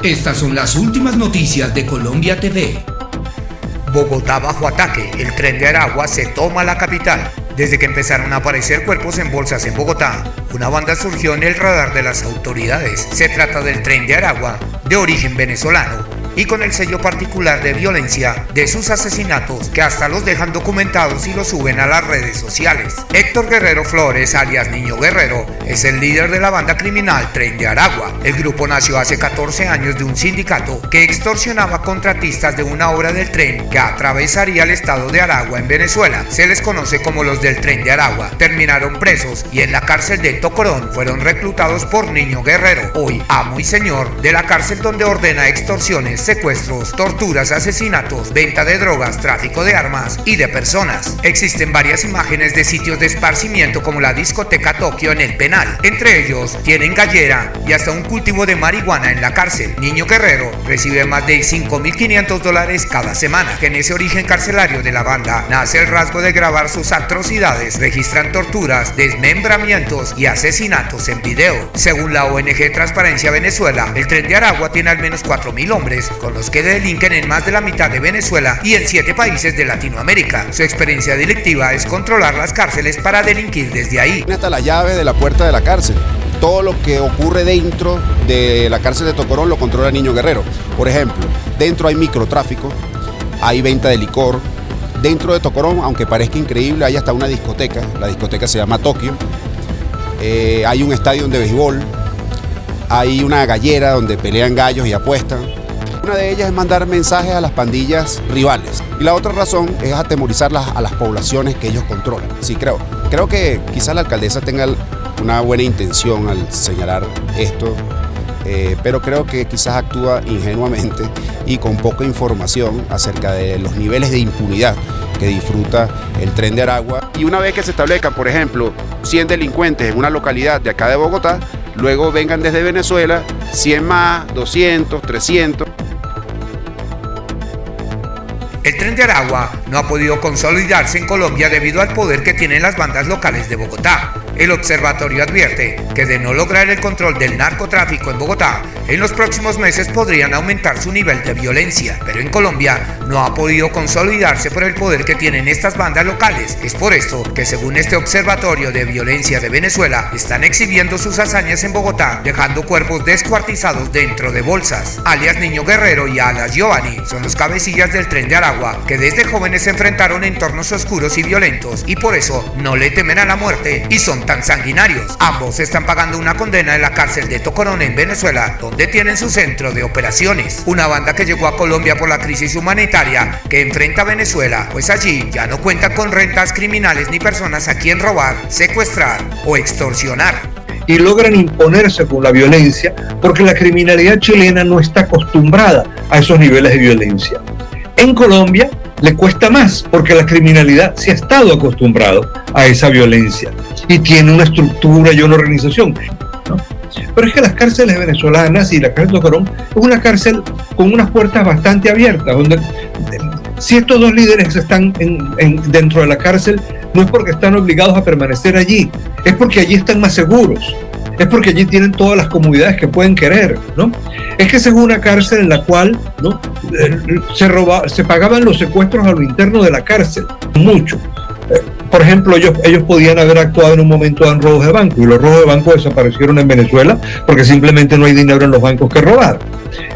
Estas son las últimas noticias de Colombia TV. Bogotá bajo ataque, el tren de Aragua se toma la capital. Desde que empezaron a aparecer cuerpos en bolsas en Bogotá, una banda surgió en el radar de las autoridades. Se trata del tren de Aragua, de origen venezolano, y con el sello particular de violencia de sus asesinatos, que hasta los dejan documentados y los suben a las redes sociales. Héctor Guerrero Flores, alias Niño Guerrero, es el líder de la banda criminal Tren de Aragua. El grupo nació hace 14 años de un sindicato que extorsionaba contratistas de una obra del tren que atravesaría el estado de Aragua en Venezuela. Se les conoce como los del Tren de Aragua. Terminaron presos y en la cárcel de Tocorón fueron reclutados por Niño Guerrero, hoy amo y señor de la cárcel, donde ordena extorsiones, secuestros, torturas, asesinatos, venta de drogas, tráfico de armas y de personas. Existen varias imágenes de sitios de esparcimiento como la discoteca Tokio en el penal. Entre ellos tienen gallera y hasta un cultivo de marihuana en la cárcel. Niño Guerrero recibe más de $5.500 cada semana. Que en ese origen carcelario de la banda nace el rasgo de grabar sus atrocidades. Registran torturas, desmembramientos y asesinatos en video. Según la ONG Transparencia Venezuela, el Tren de Aragua tiene al menos 4.000 hombres, con los que delinquen en más de la mitad de Venezuela y en 7 países de Latinoamérica. Su experiencia delictiva es controlar las cárceles para delinquir desde ahí. Hasta la llave de la puerta de la cárcel. Todo lo que ocurre dentro de la cárcel de Tocorón lo controla Niño Guerrero. Por ejemplo, dentro hay microtráfico, hay venta de licor. Dentro de Tocorón, aunque parezca increíble, hay hasta una discoteca. La discoteca se llama Tokio. Hay un estadio de béisbol. Hay una gallera donde pelean gallos y apuestan. Una de ellas es mandar mensajes a las pandillas rivales. Y la otra razón es atemorizar a las poblaciones que ellos controlan. Sí, creo que quizás la alcaldesa tenga una buena intención al señalar esto, pero creo que quizás actúa ingenuamente y con poca información acerca de los niveles de impunidad que disfruta el Tren de Aragua. Y una vez que se establezcan, por ejemplo, 100 delincuentes en una localidad de acá de Bogotá, luego vengan desde Venezuela 100 más, 200, 300. El Tren de Aragua no ha podido consolidarse en Colombia debido al poder que tienen las bandas locales de Bogotá. El observatorio advierte que de no lograr el control del narcotráfico en Bogotá, en los próximos meses podrían aumentar su nivel de violencia, pero en Colombia no ha podido consolidarse por el poder que tienen estas bandas locales. Es por esto que, según este observatorio de violencia de Venezuela, están exhibiendo sus hazañas en Bogotá, dejando cuerpos descuartizados dentro de bolsas. Alias Niño Guerrero y alias Giovanni son los cabecillas del Tren de Aragua, que desde jóvenes se enfrentaron a entornos oscuros y violentos y por eso no le temen a la muerte y son tan sanguinarios. Ambos están pagando una condena en la cárcel de Tocorón en Venezuela, donde tienen su centro de operaciones. Una banda que llegó a Colombia por la crisis humanitaria que enfrenta a Venezuela, pues allí ya no cuentan con rentas criminales ni personas a quien robar, secuestrar o extorsionar. Y logran imponerse con la violencia porque la criminalidad chilena no está acostumbrada a esos niveles de violencia. En Colombia le cuesta más porque la criminalidad se ha estado acostumbrado a esa violencia y tiene una estructura y una organización, ¿no? Pero es que las cárceles venezolanas y la cárcel de Tocorón es una cárcel con unas puertas bastante abiertas, donde si estos dos líderes están dentro de la cárcel, no es porque están obligados a permanecer allí, es porque allí están más seguros, es porque allí tienen todas las comodidades que pueden querer, ¿no? Es que esa es una cárcel en la cual, ¿no?, se pagaban los secuestros a lo interno de la cárcel, mucho. Por ejemplo, ellos podían haber actuado en un momento en robos de banco y los robos de banco desaparecieron en Venezuela porque simplemente no hay dinero en los bancos que robar.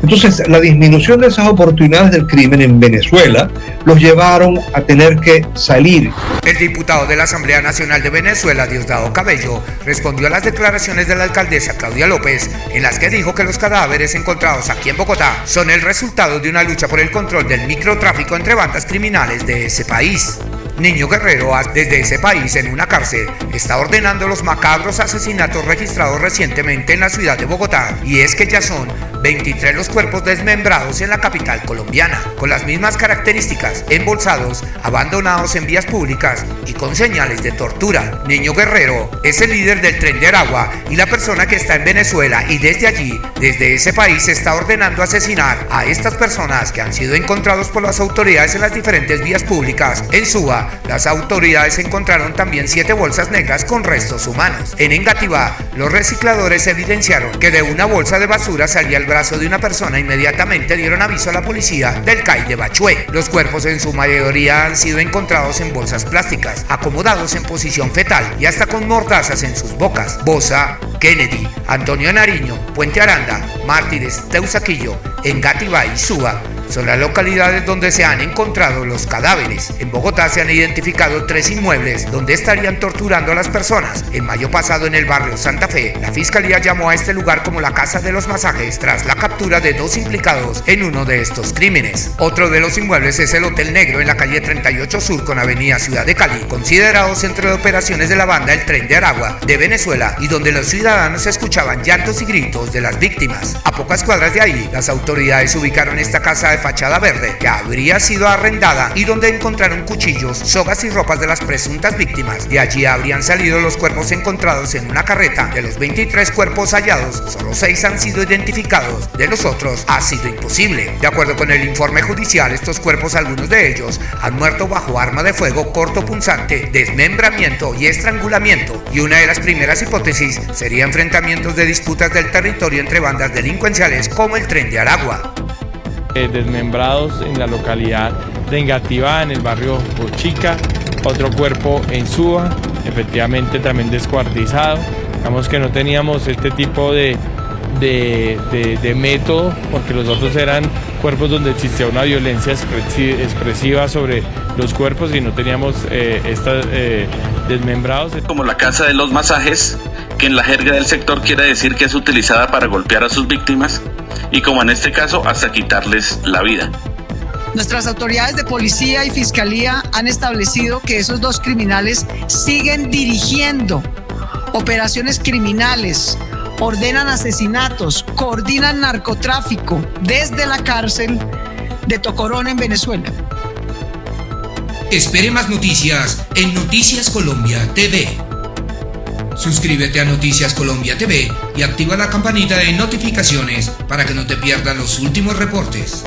Entonces, la disminución de esas oportunidades del crimen en Venezuela los llevaron a tener que salir. El diputado de la Asamblea Nacional de Venezuela, Diosdado Cabello, respondió a las declaraciones de la alcaldesa Claudia López, en las que dijo que los cadáveres encontrados aquí en Bogotá son el resultado de una lucha por el control del microtráfico entre bandas criminales de ese país. Niño Guerrero, desde ese país en una cárcel, está ordenando los macabros asesinatos registrados recientemente en la ciudad de Bogotá, y es que ya son 23 los cuerpos desmembrados en la capital colombiana, con las mismas características, embolsados, abandonados en vías públicas y con señales de tortura. Niño Guerrero es el líder del Tren de Aragua y la persona que está en Venezuela, y desde allí, desde ese país, se está ordenando asesinar a estas personas que han sido encontrados por las autoridades en las diferentes vías públicas. En Suba, las autoridades encontraron también 7 bolsas negras con restos humanos. En Engativá, los recicladores evidenciaron que de una bolsa de basura salía el brazo de una persona, inmediatamente dieron aviso a la policía del CAI de Bachué. Los cuerpos en su mayoría han sido encontrados en bolsas plásticas, acomodados en posición fetal y hasta con mordazas en sus bocas. Bosa, Kennedy, Antonio Nariño, Puente Aranda, Mártires, Teusaquillo, Engativá y Suba son las localidades donde se han encontrado los cadáveres. En Bogotá se han identificado 3 inmuebles donde estarían torturando a las personas. En mayo pasado, en el barrio Santa Fe, la fiscalía llamó a este lugar como la Casa de los Masajes tras la captura de 2 implicados en uno de estos crímenes. Otro de los inmuebles es el Hotel Negro en la calle 38 Sur con avenida Ciudad de Cali, considerado centro de operaciones de la banda El Tren de Aragua de Venezuela, y donde los ciudadanos escuchaban llantos y gritos de las víctimas. A pocas cuadras de ahí, las autoridades ubicaron esta casa de fachada verde que habría sido arrendada y donde encontraron cuchillos, sogas y ropas de las presuntas víctimas. De allí habrían salido los cuerpos encontrados en una carreta. De los 23 cuerpos hallados, solo 6 han sido identificados. De los otros ha sido imposible. De acuerdo con el informe judicial, estos cuerpos, algunos de ellos, han muerto bajo arma de fuego cortopunzante, desmembramiento y estrangulamiento. Y una de las primeras hipótesis sería enfrentamientos de disputas del territorio entre bandas delincuenciales como el Tren de Aragua. Desmembrados en la localidad de Engativá, en el barrio Bochica, otro cuerpo en Suba, efectivamente también descuartizado. Digamos que no teníamos este tipo de método, porque los otros eran cuerpos donde existía una violencia expresiva sobre los cuerpos y no teníamos desmembrados. Como la Casa de los Masajes, que en la jerga del sector quiere decir que es utilizada para golpear a sus víctimas y, como en este caso, hasta quitarles la vida. Nuestras autoridades de policía y fiscalía han establecido que esos 2 criminales siguen dirigiendo operaciones criminales, ordenan asesinatos, coordinan narcotráfico desde la cárcel de Tocorón en Venezuela. Espere más noticias en Noticias Colombia TV. Suscríbete a Noticias Colombia TV y activa la campanita de notificaciones para que no te pierdas los últimos reportes.